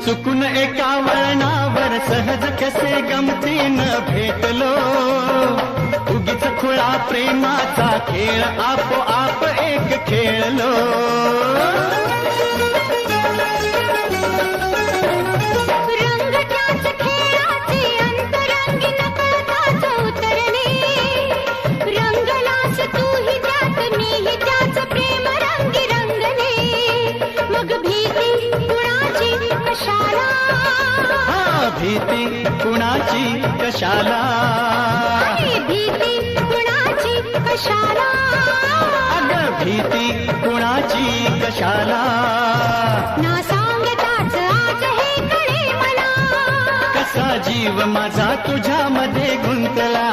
चुकून एका वळणावर सहज कसे गमतीनं भेटलो, उगीच खुळा प्रेमाचा खेळ आपोआप एक खेळलो. भीती कुणाची कशाला, भीती कुणाची कशाला, अगं भीती कुणाची कशाला. ना सांगताच आज हे कळे मला, कसा जीव माझा तुझ्यामध्ये गुंतला.